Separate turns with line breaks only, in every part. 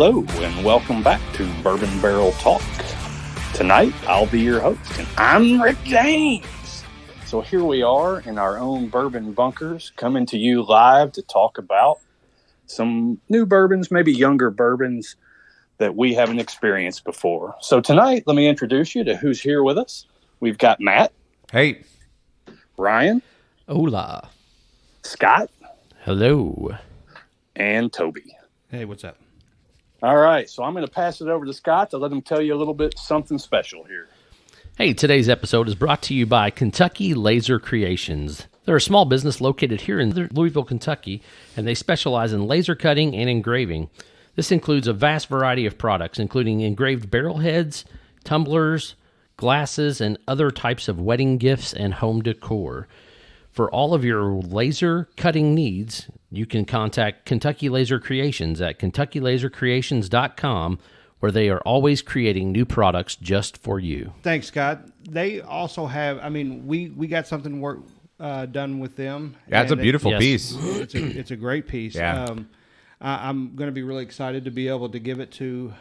Hello, and welcome back to Bourbon Barrel Talk. Tonight, I'll be your host, and I'm Rick James. So here we are in our own bourbon bunkers, coming to you live to talk about some new bourbons, maybe younger bourbons that we haven't experienced before. So tonight, let me introduce you to who's here with us. We've got Matt.
Hey.
Ryan.
Hola.
Scott.
Hello.
And Toby.
Hey, what's up?
All right, so I'm going to pass it over to Scott to let him tell you a little bit something special here.
Hey, today's episode is brought to you by Kentucky Laser Creations. They're a small business located here in Louisville, Kentucky, and they specialize in laser cutting and engraving. This includes a vast variety of products, including engraved barrel heads, tumblers, glasses, and other types of wedding gifts and home decor. For all of your laser cutting needs, you can contact Kentucky Laser Creations at KentuckyLaserCreations.com, where they are always creating new products just for you.
Thanks, Scott. They also have, we got something done with them.
Yeah, it's a beautiful piece.
It's a great piece.
Yeah.
I'm going to be really excited to be able to give it to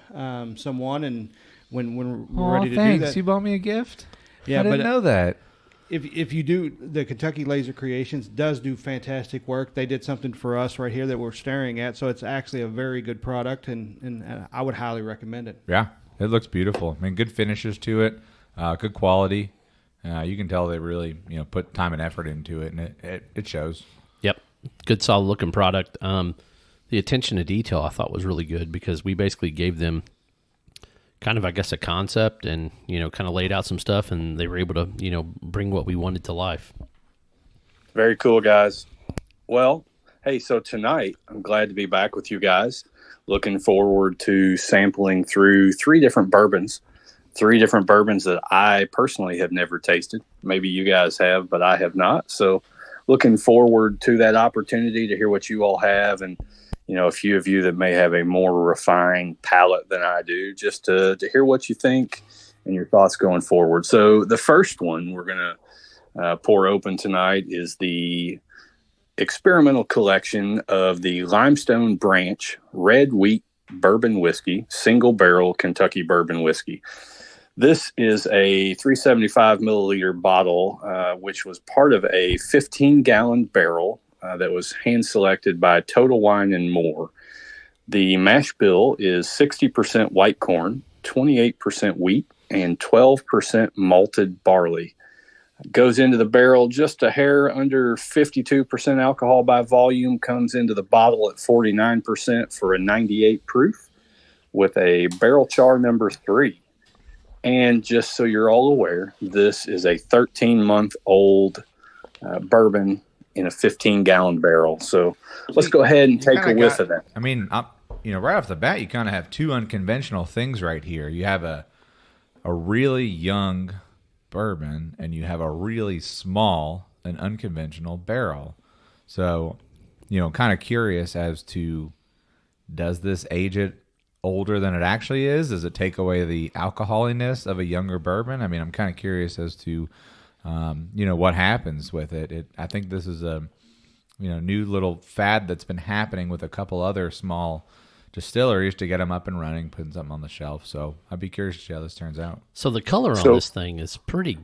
someone, and when we're ready to do that.
You bought me a gift?
Yeah,
I didn't know that.
If you do, the Kentucky Laser Creations does do fantastic work. They did something for us right here that we're staring at, so it's actually a very good product, and I would highly recommend it.
Yeah, it looks beautiful. Good finishes to it, good quality. You can tell they really put time and effort into it, and it shows.
Yep, good solid looking product. The attention to detail I thought was really good because we basically gave them kind of, I guess, a concept and, kind of laid out some stuff, and they were able to, bring what we wanted to life.
Very cool, guys. Well, hey, so tonight, I'm glad to be back with you guys. Looking forward to sampling through three different bourbons that I personally have never tasted. Maybe you guys have, but I have not. So looking forward to that opportunity to hear what you all have, and a few of you that may have a more refined palate than I do, just to hear what you think and your thoughts going forward. So the first one we're going to pour open tonight is the experimental collection of the Limestone Branch Red Wheat Bourbon Whiskey, single barrel Kentucky bourbon whiskey. This is a 375 milliliter bottle, which was part of a 15-gallon barrel that was hand-selected by Total Wine and More. The mash bill is 60% white corn, 28% wheat, and 12% malted barley. It goes into the barrel just a hair under 52% alcohol by volume, comes into the bottle at 49% for a 98 proof with a barrel char number 3. And just so you're all aware, this is a 13-month-old bourbon in a 15-gallon barrel. So let's go ahead and take a whiff of that.
Right off the bat, you kind of have two unconventional things right here. You have a really young bourbon, and you have a really small and unconventional barrel. So, kind of curious as to, does this age it older than it actually is? Does it take away the alcoholiness of a younger bourbon? I'm kind of curious as to what happens with it. I think this is a new little fad that's been happening with a couple other small distilleries to get them up and running, putting something on the shelf. So I'd be curious to see how this turns out.
So the color on this thing is pretty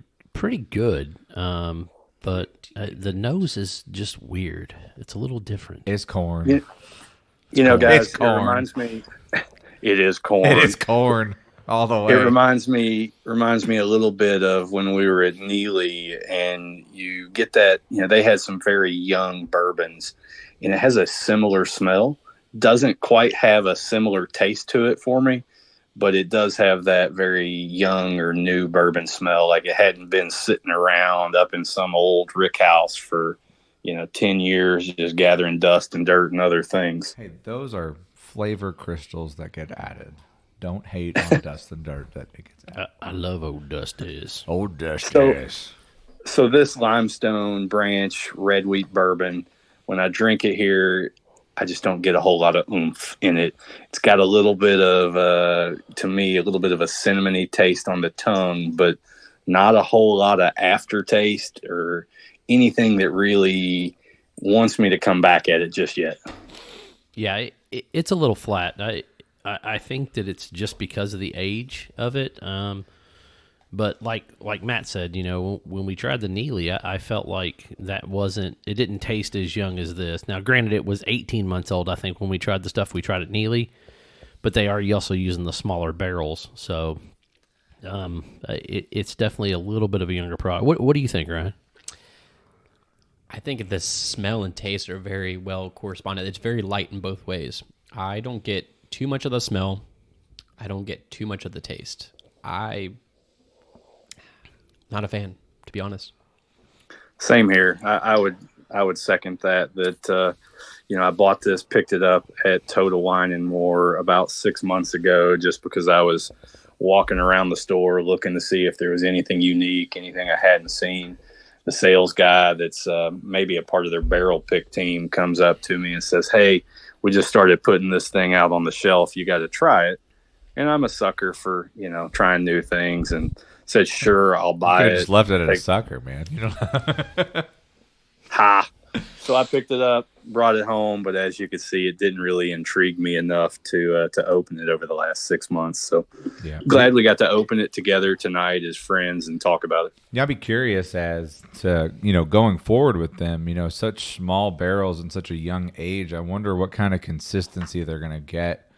good, but the nose is just weird. It's a little different.
It's corn.
Guys,
it's corn.
It reminds me. It is corn.
It is corn. All the way.
It reminds me a little bit of when we were at Neely, and you get that, they had some very young bourbons, and it has a similar smell. Doesn't quite have a similar taste to it for me, but it does have that very young or new bourbon smell, like it hadn't been sitting around up in some old rick house for, 10 years, just gathering dust and dirt and other things.
Hey, those are flavor crystals that get added. Don't hate on dust and dirt that it gets added.
I love old Dusties.
Old Dusties.
So this Limestone Branch Red Wheat Bourbon, when I drink it here, I just don't get a whole lot of oomph in it. It's got a little bit of, to me, a little bit of a cinnamony taste on the tongue, but not a whole lot of aftertaste or anything that really wants me to come back at it just yet.
Yeah, it's a little flat. I think that it's just because of the age of it. But like Matt said, when we tried the Neely, I felt like it didn't taste as young as this. Now, granted, it was 18 months old, I think, when we tried the stuff we tried at Neely, but they are also using the smaller barrels. So it's definitely a little bit of a younger product. What do you think, Ryan?
I think the smell and taste are very well corresponded. It's very light in both ways. I don't get too much of the smell. I don't get too much of the taste. Not a fan, to be honest.
Same here. I would second that. I bought this, picked it up at Total Wine and More about 6 months ago, just because I was walking around the store looking to see if there was anything unique, anything I hadn't seen. The sales guy that's maybe a part of their barrel pick team comes up to me and says, "Hey, we just started putting this thing out on the shelf. You got to try it." And I'm a sucker for, trying new things, and said, "Sure, I'll buy it."
Just left it at a sucker, man.
Ha! So I picked it up, brought it home, but as you can see, it didn't really intrigue me enough to open it over the last 6 months. So glad we got to open it together tonight as friends and talk about it.
Yeah, I'd be curious as to, going forward with them, such small barrels in such a young age. I wonder what kind of consistency they're going to get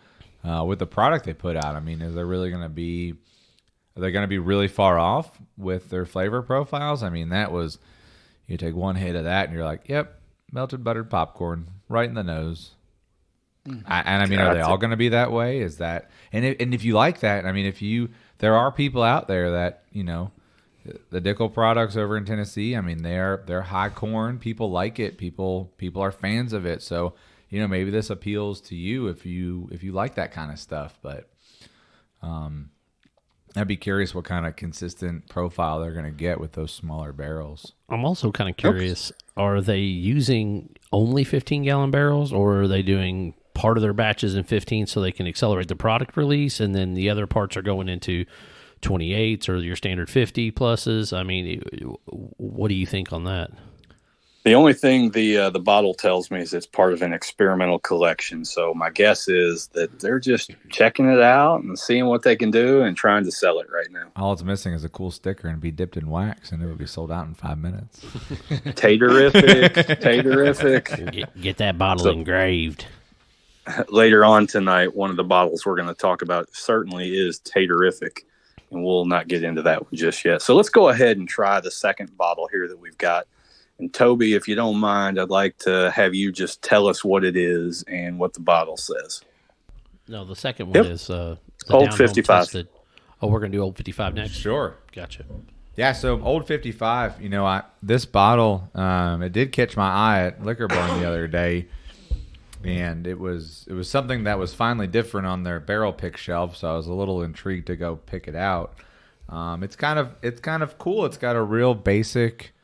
with the product they put out. I mean, are they going to be really far off with their flavor profiles? I mean, you take one hit of that and you're like, yep, melted buttered popcorn right in the nose. Are they all going to be that way? Is that, and if you like that, I mean, there are people out there that, the Dickel products over in Tennessee, I mean, they're high corn. People like it. People are fans of it. So, maybe this appeals to you if you like that kind of stuff, but, I'd be curious what kind of consistent profile they're going to get with those smaller barrels.
I'm also kind of curious, are they using only 15-gallon barrels, or are they doing part of their batches in 15 so they can accelerate the product release, and then the other parts are going into 28s or your standard 50 pluses? I mean, what do you think on that?
The only thing the bottle tells me is it's part of an experimental collection. So my guess is that they're just checking it out and seeing what they can do and trying to sell it right now.
All it's missing is a cool sticker and be dipped in wax, and it would be sold out in 5 minutes.
Taterific.
Get that bottle engraved.
Later on tonight, one of the bottles we're going to talk about certainly is Taterific, and we'll not get into that one just yet. So let's go ahead and try the second bottle here that we've got. And Toby, if you don't mind, I'd like to have you just tell us what it is and what the bottle says.
No, the second one is the
Old 55.
Tested. Oh, we're going to do Old 55 next?
Sure.
Gotcha.
Yeah, so Old 55, this bottle, it did catch my eye at Liquor Barn the other day, and it was something that was finally different on their barrel pick shelf, so I was a little intrigued to go pick it out. It's kind of cool. It's got a real basic,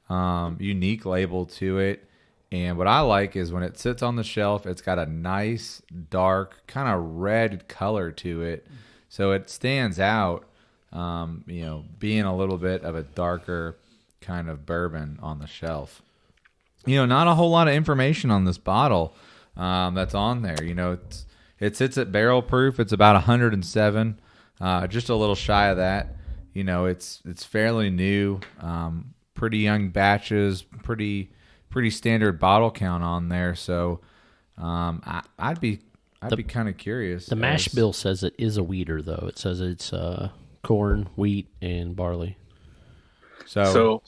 unique label to it, and what I like is when it sits on the shelf, it's got a nice dark kind of red color to it, so it stands out, being a little bit of a darker kind of bourbon on the shelf. Not a whole lot of information on this bottle that's on there. It sits at barrel proof. It's about 107, just a little shy of that. It's fairly new. Pretty young batches, pretty standard bottle count on there. So I'd be kind of curious.
The mash bill says it is a wheater, though. It says it's corn, wheat, and barley.
So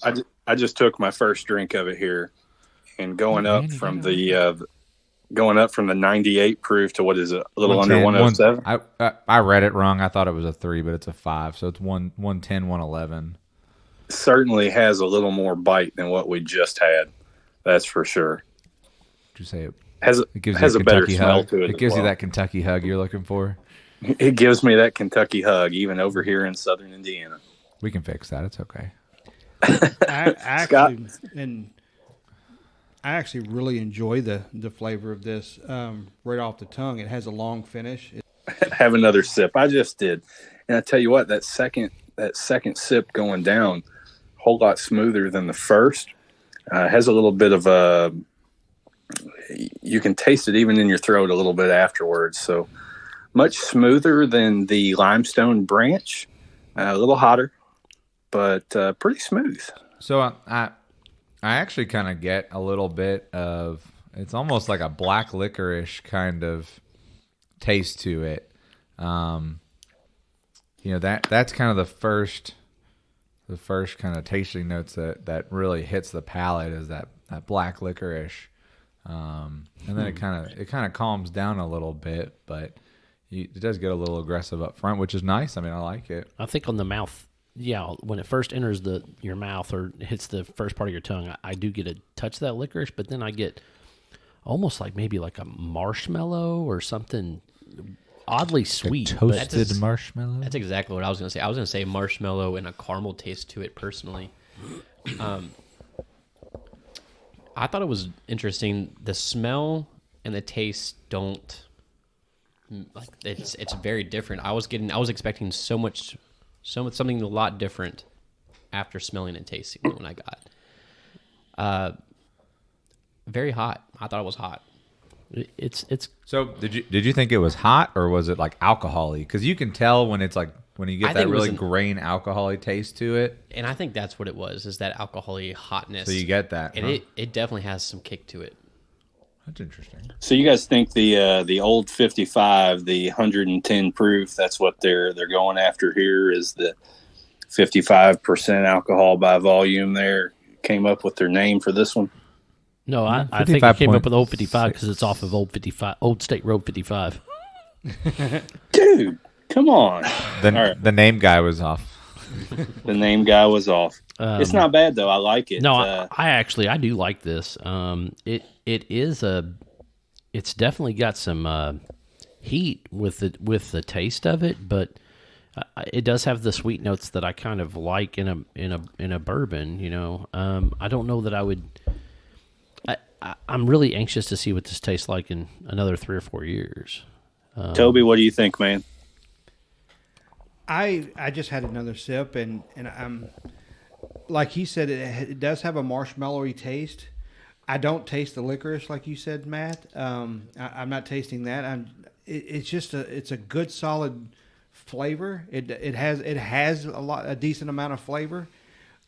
I just took my first drink of it here, and going up from the 98 proof to what is it, a little under 107.
I read it wrong. I thought it was a 3, but it's a 5. So it's 110, 111.
Certainly has a little more bite than what we just had. That's for sure.
Did you say it
has a better smell to it?
It gives you that Kentucky hug you're looking for.
It gives me that Kentucky hug, even over here in southern Indiana.
We can fix that. It's okay.
I actually really enjoy the flavor of this right off the tongue. It has a long finish.
Have another sip. I just did, and I tell you what, that second sip going down, a whole lot smoother than the first. Has a little bit of you can taste it even in your throat a little bit afterwards. So much smoother than the limestone branch, a little hotter, but pretty smooth.
So I actually kind of get a little bit of, it's almost like a black licorice kind of taste to it. That's kind of the first kind of tasting notes that really hits the palate is that black licorice. And then it kind of calms down a little bit, but it does get a little aggressive up front, which is nice. I mean, I like it.
I think on the mouth, when it first enters your mouth or hits the first part of your tongue, I do get a touch of that licorice, but then I get almost like maybe like a marshmallow or something oddly sweet.
Toasted marshmallow?
That's exactly what I was going to say. I was going to say marshmallow and a caramel taste to it personally. I thought it was interesting. The smell and the taste don't like it's very different. I was expecting something a lot different after smelling and tasting than when I got. Very hot. I thought it was hot.
It's
So did you think it was hot or was it like alcohol-y? Because you can tell when it's like when you get that really grain alcohol-y taste to it.
And I think that's what it was, is that alcohol-y hotness.
So you get that.
And it definitely has some kick to it.
That's interesting.
So you guys think the old 55, the 110 proof, that's what they're going after here, is the 55% alcohol by volume there came up with their name for this one?
No, I think it came up with Old 55 because it's off of Old State Road 55.
Dude, come on.
The name guy was off.
The name guy was off. It's not bad though. I like it.
No, I do like this. It's definitely got some heat with the taste of it, but it does have the sweet notes that I kind of like in a bourbon. I don't know that I would. I'm really anxious to see what this tastes like in another 3 or 4 years.
Toby, what do you think, man?
I just had another sip, and I'm like he said, it does have a marshmallowy taste. I don't taste the licorice like you said, Matt. I'm not tasting that. It's a good solid flavor. It has a decent amount of flavor.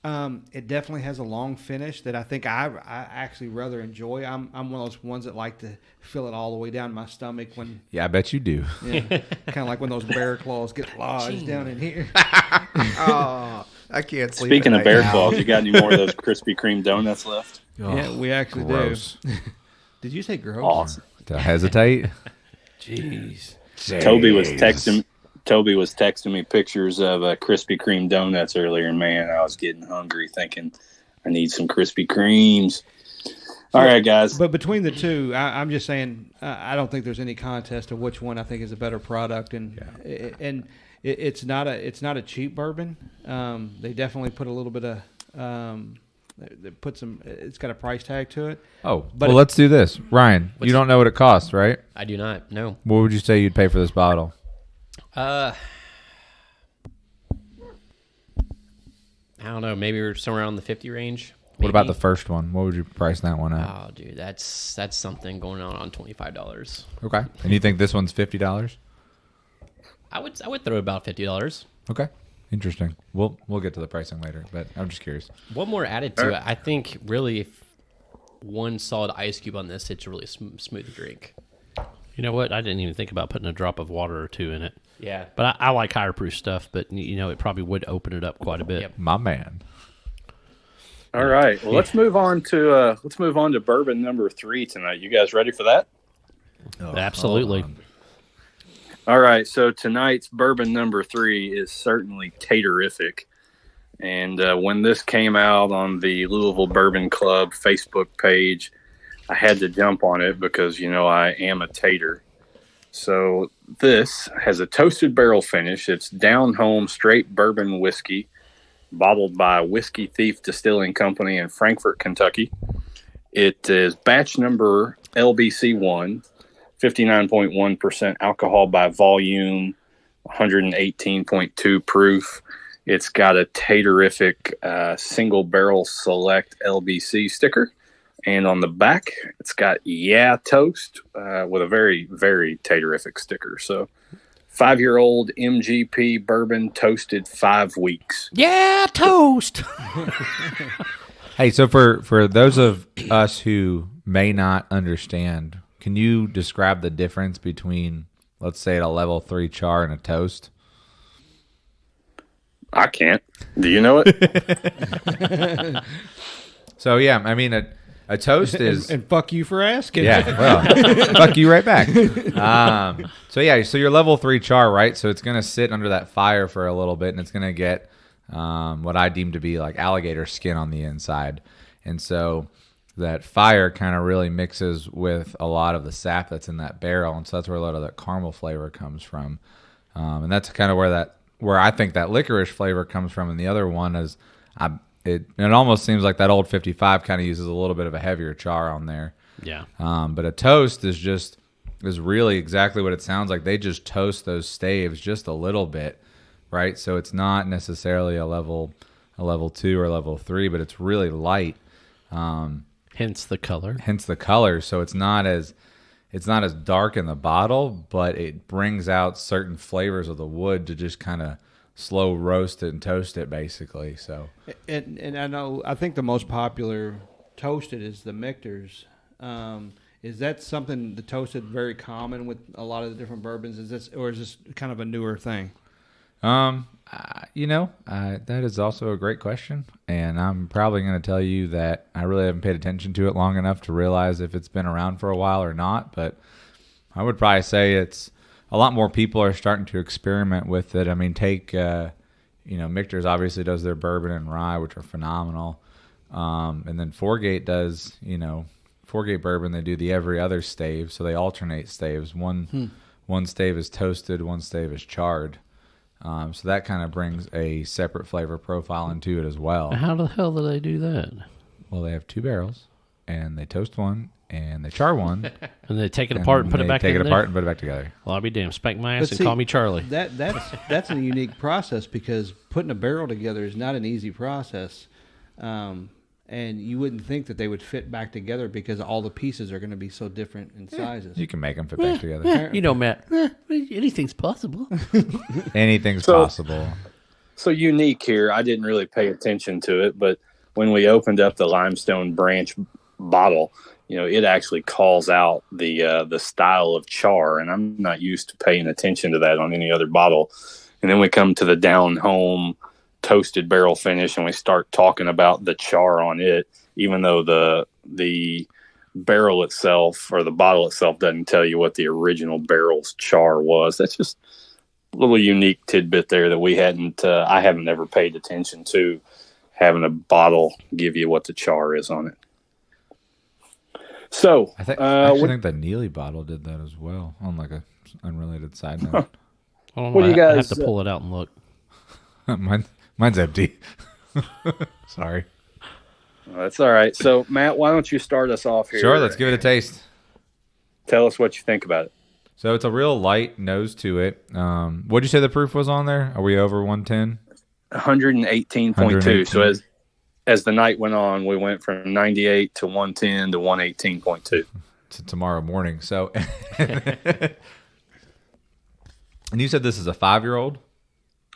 It definitely has a long finish that I think I actually rather enjoy. I'm one of those ones that like to feel it all the way down my stomach when.
Yeah, I bet you do.
Yeah, kind of like when those bear claws get lodged down in here.
Oh, I can't sleep.
Speaking of bear claws, you got any more of those Krispy Kreme donuts left?
Oh,
Yeah, we actually
gross.
do. Did you say gross?
Awesome.
To hesitate.
Jeez.
Toby was texting me pictures of Krispy Kreme donuts earlier, and man, I was getting hungry thinking I need some Krispy Kremes. All right, guys.
But between the two, I'm just saying I don't think there's any contest of which one I think is a better product, and it's not a cheap bourbon. They definitely put a little bit of they put some. It's got a price tag to it.
Oh, but well, let's do this, Ryan. You don't know what it costs, right?
I do not. No.
What would you say you'd pay for this bottle?
I don't know. Maybe we're somewhere around the 50 range. Maybe.
What about the first one? What would you price that one at?
Oh, dude, that's something going on $25.
Okay. And you think this one's $50?
I would throw about $50.
Okay. Interesting. We'll get to the pricing later, but I'm just curious.
One more added to it. I think really if one solid ice cube on this, it's a really smooth drink.
You know what? I didn't even think about putting a drop of water or two in it.
Yeah.
But I like higher proof stuff, but it probably would open it up quite a bit.
Yep.
My man.
All right. Well, let's move on to bourbon number 3 tonight. You guys ready for that?
Oh,
Absolutely.
All right. So tonight's bourbon number 3 is certainly taterific. And when this came out on the Louisville Bourbon Club Facebook page, I had to jump on it because, I am a tater. So this has a toasted barrel finish. It's down home straight bourbon whiskey, bottled by Whiskey Thief Distilling Company in Frankfort, Kentucky. It is batch number LBC1, 59.1% alcohol by volume, 118.2 proof. It's got a taterific single barrel select LBC sticker And on the back, it's got "Yeah Toast" with a very, very tatterific sticker. So 5-year-old MGP bourbon, toasted 5 weeks.
Yeah, toast.
Hey, so for those of us who may not understand, can you describe the difference between, let's say, a level 3 char and a toast?
I can't. Do you know it?
So yeah, I mean a toast is
and fuck you for asking.
yeah, well, fuck you right back. So your level 3 char, right? So it's gonna sit under that fire for a little bit, and it's gonna get what I deem to be like alligator skin on the inside, and so that fire kind of really mixes with a lot of the sap that's in that barrel, and so that's where a lot of that caramel flavor comes from, and that's kind of where I think that licorice flavor comes from, and the other one is it almost seems like that old 55 kind of uses a little bit of a heavier char on there.
Yeah.
But a toast is really exactly what it sounds like. They just toast those staves just a little bit, right? So it's not necessarily a level 2 or level 3, but it's really light.
Hence the color.
So it's not as dark in the bottle, but it brings out certain flavors of the wood to just kind of slow roast it and toast it, basically. So
And I think the most popular toasted is the Michter's. Is that something, the toasted, very common with a lot of the different bourbons? Is this kind of a newer thing?
that is also a great question, and I'm probably going to tell you that I really haven't paid attention to it long enough to realize if it's been around for a while or not, but I would probably say it's a lot more people are starting to experiment with it. I mean, take, Michter's obviously does their bourbon and rye, which are phenomenal. And then Foregate does, Foregate bourbon, they do the every other stave, so they alternate staves. One stave is toasted, one stave is charred. So that kind of brings a separate flavor profile into it as well.
How the hell do they do that?
Well, they have 2 barrels, and they toast one, and they char one.
And they take it apart and put it back in
Take it
there?
apart and put it back together.
Well, I'll be damned. Spank my ass
But
and
see,
call me Charlie.
That's a unique process, because putting a barrel together is not an easy process. And you wouldn't think that they would fit back together because all the pieces are going to be so different in sizes.
You can make them fit back together.
Matt, anything's possible.
Anything's
So-
possible.
So unique here. I didn't really pay attention to it, but when we opened up the limestone branch bottle, it actually calls out the style of char, and I'm not used to paying attention to that on any other bottle. And then we come to the down home toasted barrel finish, and we start talking about the char on it, even though the barrel itself or the bottle itself doesn't tell you what the original barrel's char was. That's just a little unique tidbit there that I haven't ever paid attention to, having a bottle give you what the char is on it. So
I think the Neely bottle did that as well, on like a unrelated side note.
What do you guys?
I have to pull it out and look.
Mine's empty. Sorry.
That's all right. So Matt, why don't you start us off here?
Sure, let's give it a taste.
Tell us what you think about it.
So it's a real light nose to it. What'd you say the proof was on there? Are we over 110?
118.2. So as the night went on, we went from 98 to 110 to 118.2.
To tomorrow morning. So, and you said this is a 5-year-old?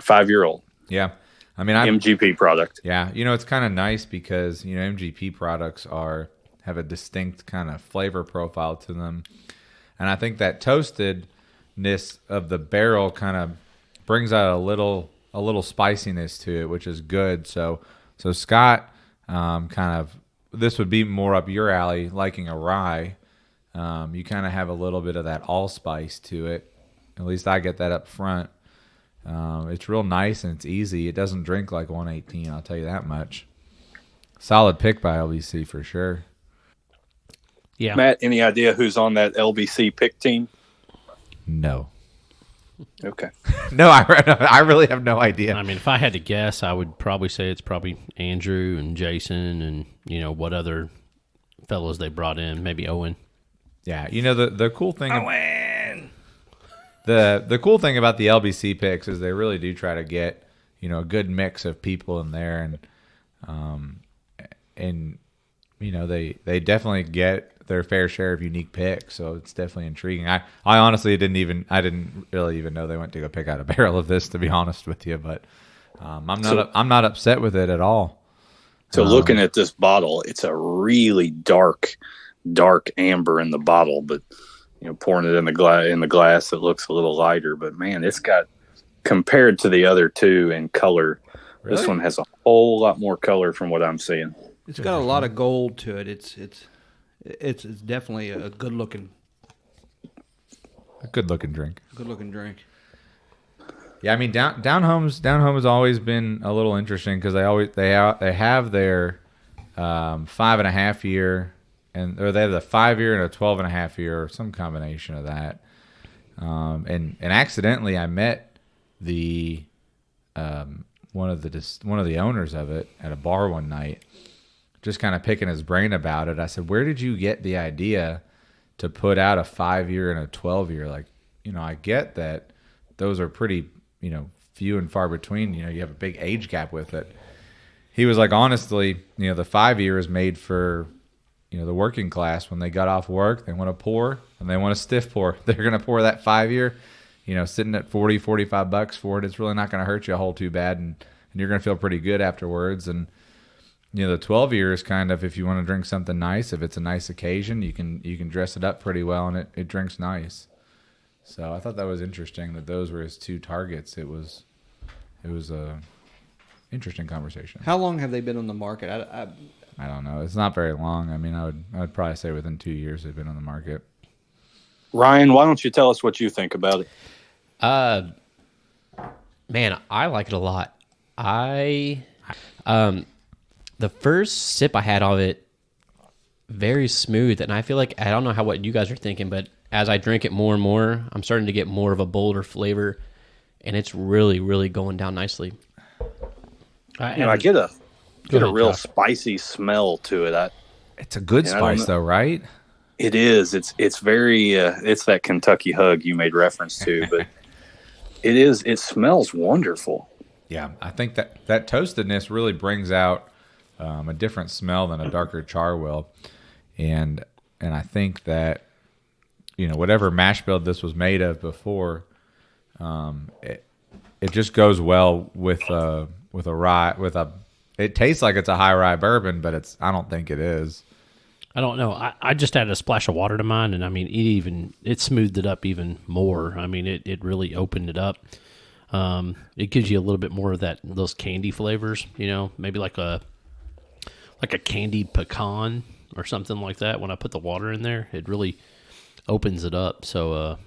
5-year-old.
Yeah. I mean,
MGP product.
Yeah. It's kind of nice because, MGP products have a distinct kind of flavor profile to them. And I think that toastedness of the barrel kind of brings out a little spiciness to it, which is good. So Scott, this would be more up your alley, liking a rye. You kind of have a little bit of that allspice to it. At least I get that up front. It's real nice and it's easy. It doesn't drink like 118, I'll tell you that much. Solid pick by LBC for sure.
Yeah.
Matt, any idea who's on that LBC pick team?
No.
Okay.
No, I really have no idea.
I mean, if I had to guess, I would probably say it's probably Andrew and Jason and, what other fellows they brought in. Maybe Owen.
Yeah. The cool thing. Owen! The cool thing about the LBC picks is they really do try to get, a good mix of people in there. And they definitely get their fair share of unique picks, so it's definitely intriguing. I honestly didn't really even know they went to go pick out a barrel of this, to be honest with you, but I'm not upset with it at all.
So looking at this bottle, it's a really dark amber in the bottle, but pouring it in the glass, it looks a little lighter. But man, it's got, compared to the other two in color,
Really?
This one has a whole lot more color from what I'm seeing.
It's got a lot of gold to it. It's definitely a good looking
drink.
Good looking drink.
Yeah, I mean down home has always been a little interesting because they have their 5.5 year or they have the 5 year and a 12.5 year, or some combination of that. And accidentally I met the one of the owners of it at a bar one night, just kind of picking his brain about it. I said, "Where did you get the idea to put out a 5 year and a 12 year? Like, I get that those are pretty, few and far between. You have a big age gap with it." He was like, honestly, the 5 year is made for, the working class. When they got off work, they want to pour and they want to stiff pour. They're going to pour that 5 year, sitting at $40-$45 for it. It's really not going to hurt you a whole too bad. And you're going to feel pretty good afterwards. And, the 12 year is kind of, if you want to drink something nice, if it's a nice occasion, you can dress it up pretty well and it drinks nice. So I thought that was interesting that those were his two targets. It was a interesting conversation.
How long have they been on the market?
I don't know. It's not very long. I mean, I would probably say within 2 years they've been on the market.
Ryan, why don't you tell us what you think about it?
Man, I like it a lot. The first sip I had of it, very smooth, and I feel like, I don't know what you guys are thinking, but as I drink it more and more, I'm starting to get more of a bolder flavor, and it's really, really going down nicely.
I get a real spicy smell to it.
It's a good spice, though, right?
It is. It's very. It's that Kentucky hug you made reference to, but it is. It smells wonderful.
Yeah, I think that toastedness really brings out a different smell than a darker char will, and I think that whatever mash bill this was made of before, it just goes well with a rye It tastes like it's a high rye bourbon, but I don't think it is.
I don't know. I just added a splash of water to mine, and I mean, it smoothed it up even more. I mean, it really opened it up. It gives you a little bit more of those candy flavors, maybe like a candied pecan or something like that. When I put the water in there, it really opens it up. So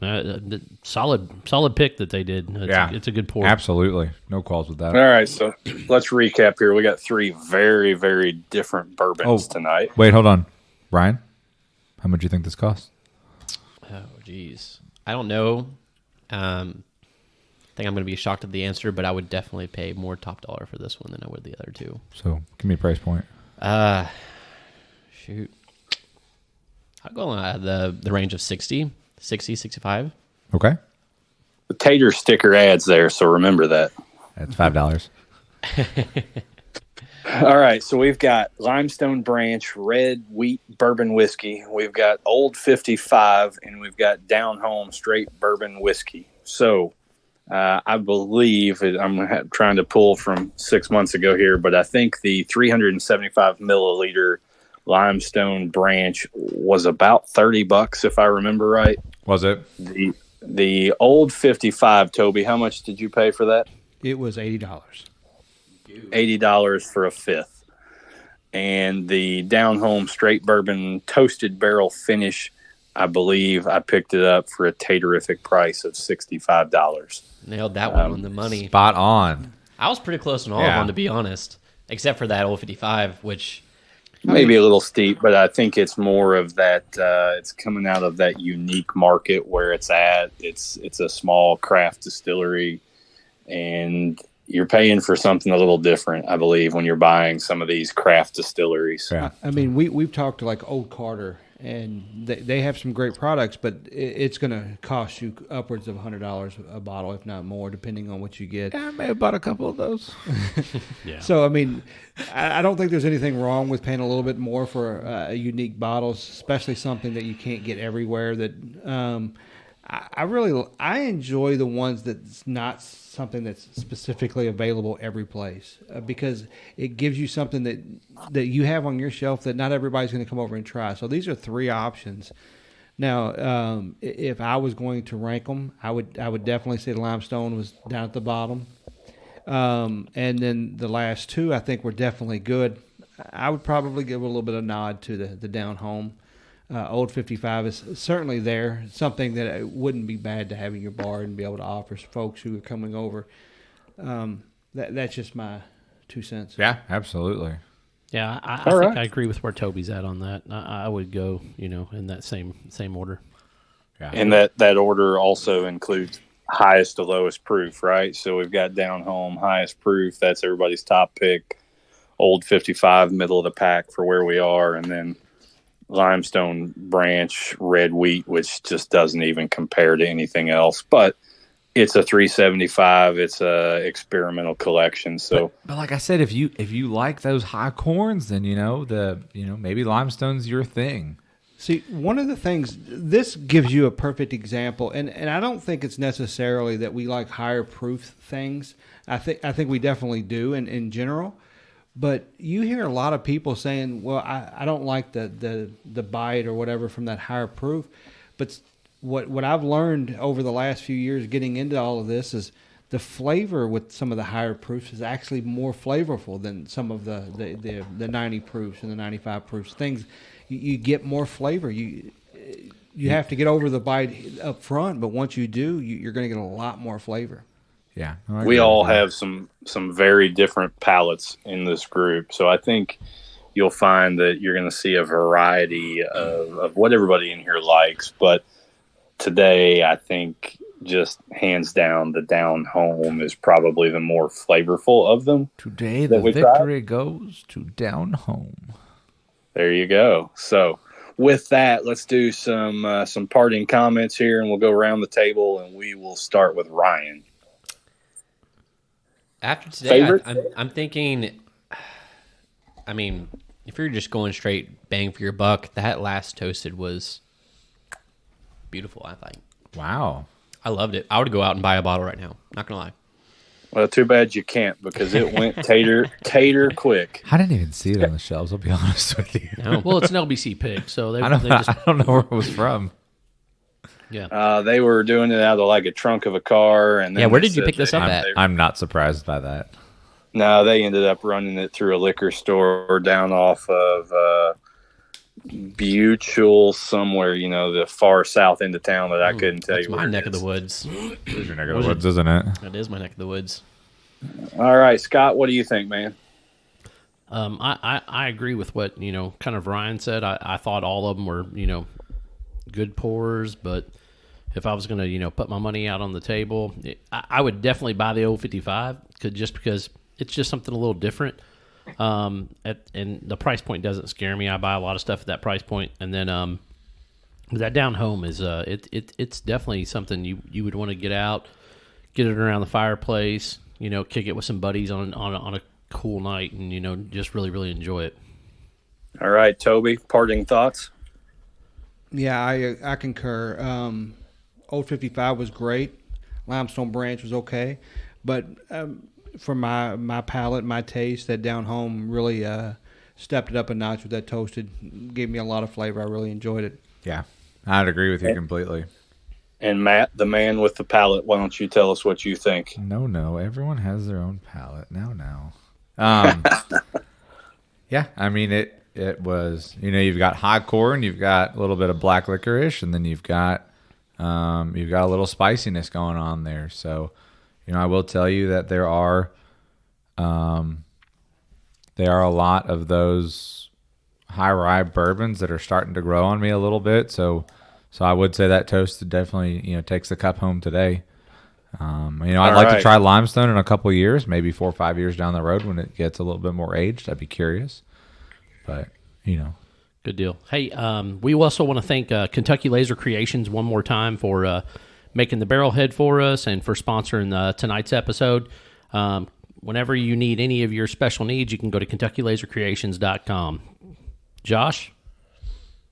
solid pick that they did. It's a good pour.
Absolutely. No calls with that.
All right, so let's recap here. We got three very, very different bourbons tonight.
Wait, hold on. Brian, how much do you think this costs?
Oh, geez. I don't know. I think I'm going to be shocked at the answer, but I would definitely pay more top dollar for this one than I would the other two.
So give me a price point.
Shoot. I'll go on the range of 60, 65.
Okay.
The tater sticker adds there, so remember that.
That's $5.
All right, so we've got Limestone Branch Red Wheat Bourbon Whiskey. We've got Old 55, and we've got Down Home Straight Bourbon Whiskey. So I believe, I'm trying to pull from 6 months ago here, but I think the 375 milliliter Limestone Branch was about $30, if I remember right.
Was it?
The Old 55, Toby, how much did you pay for that?
It was $80.
$80 for a fifth. And the Down Home Straight Bourbon Toasted Barrel Finish, I believe I picked it up for a tatarific price of $65.
Nailed that one on the money.
Spot on.
I was pretty close on all of them, to be honest, except for that Old 55, which
maybe a little steep, but I think it's more of that. It's coming out of that unique market where it's at. It's a small craft distillery, and you're paying for something a little different, I believe, when you're buying some of these craft distilleries.
Yeah.
I mean, we've talked to like Old Carter, and they have some great products, but it's going to cost you upwards of $100 a bottle, if not more, depending on what you get.
Yeah, I may have bought a couple of those.
Yeah.
So, I mean, I don't think there's anything wrong with paying a little bit more for a unique bottle, especially something that you can't get everywhere. That I enjoy the ones that's not something that's specifically available every place, because it gives you something that you have on your shelf that not everybody's going to come over and try. So these are 3 options. Now, if I was going to rank them, I would definitely say Limestone was down at the bottom. And then the last 2, I think, were definitely good. I would probably give a little bit of nod to the Down Home. Old 55 is certainly there, something that it wouldn't be bad to have in your bar and be able to offer folks who are coming over. That's just my 2 cents.
Yeah, absolutely.
Yeah, I think I agree with where Toby's at on that. I would go, in that same order.
Yeah.
And that order also includes highest to lowest proof, right? So we've got Down Home, highest proof. That's everybody's top pick. Old 55, middle of the pack for where we are. And then Limestone Branch Red Wheat, which just doesn't even compare to anything else. But it's a 375. It's a experimental collection. So,
but like I said, if you like those high corns, then maybe Limestone's your thing.
See, one of the things, this gives you a perfect example, and I don't think it's necessarily that we like higher proof things. I think we definitely do in general. But you hear a lot of people saying, well, I don't like the bite or whatever from that higher proof. But what I've learned over the last few years getting into all of this is the flavor with some of the higher proofs is actually more flavorful than some of the 90 proofs and the 95 proofs. Things, you get more flavor. You have to get over the bite up front, but once you do, you're going to get a lot more flavor.
Yeah,
we all have some very different palates in this group, so I think you'll find that you're going to see a variety of what everybody in here likes. But today, I think just hands down, the Down Home is probably the more flavorful of them.
Today, the victory goes to Down Home.
There you go. So with that, let's do some parting comments here, and we'll go around the table, and we will start with Ryan.
After today, I'm thinking, I mean, if you're just going straight bang for your buck, that last toasted was beautiful, I think.
Wow.
I loved it. I would go out and buy a bottle right now. Not going to lie.
Well, too bad you can't, because it went tater quick.
I didn't even see it on the shelves, I'll be honest with you.
No.
Well, it's an LBC pick, so
I don't know where it was from.
Yeah.
They were doing it out of like a trunk of a car. And then
where did you pick this up at?
I'm not surprised by that.
No, they ended up running it through a liquor store down off of Buchel somewhere, the far south end of town that I couldn't tell you.
That's my neck of the woods.
It is your neck of the woods, isn't it?
That is my neck of the woods.
All right, Scott, what do you think, man?
I agree with what, kind of Ryan said. I thought all of them were, good pours, but if I was going to, put my money out on the table, I would definitely buy the old 55 just because it's just something a little different. And the price point doesn't scare me. I buy a lot of stuff at that price point. And then that Down Home is it's definitely something you would want to get out, get it around the fireplace, kick it with some buddies on a cool night, and just really, really enjoy it.
All right, Toby, parting thoughts?
Yeah, I concur. Old 55 was great. Limestone Branch was okay, but for my palate, my taste, that Down Home really stepped it up a notch with that toasted. Gave me a lot of flavor. I really enjoyed it.
Yeah, I'd agree with you completely.
And Matt, the man with the palate, why don't you tell us what you think?
No, everyone has their own palate. Now. Yeah, I mean it was, you've got high corn, you've got a little bit of black licorice, and then you've got a little spiciness going on there. So, I will tell you that there are a lot of those high rye bourbons that are starting to grow on me a little bit. So I would say that toasted definitely, takes the cup home today. I'd like to try Limestone in a couple of years, maybe 4 or 5 years down the road when it gets a little bit more aged. I'd be curious. But,
Good deal. Hey, we also want to thank Kentucky Laser Creations one more time for making the barrel head for us and for sponsoring tonight's episode. Whenever you need any of your special needs, you can go to KentuckyLaserCreations.com. Josh?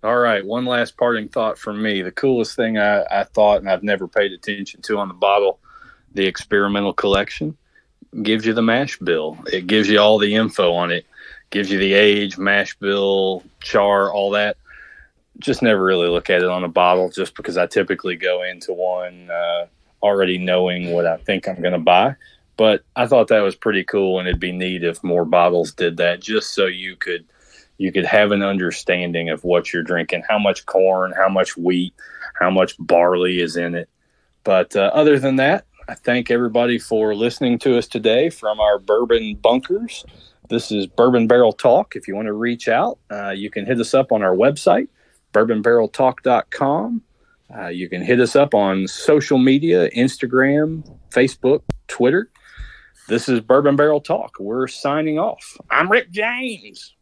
All right, one last parting thought from me. The coolest thing I thought, and I've never paid attention to on the bottle, the experimental collection, gives you the mash bill. It gives you all the info on it. Gives you the age, mash bill, char, all that. Just never really look at it on a bottle just because I typically go into one already knowing what I think I'm going to buy. But I thought that was pretty cool, and it'd be neat if more bottles did that just so you could have an understanding of what you're drinking, how much corn, how much wheat, how much barley is in it. But other than that, I thank everybody for listening to us today from our bourbon bunkers. This is Bourbon Barrel Talk. If you want to reach out, you can hit us up on our website, bourbonbarreltalk.com. You can hit us up on social media, Instagram, Facebook, Twitter. This is Bourbon Barrel Talk. We're signing off. I'm Rick James.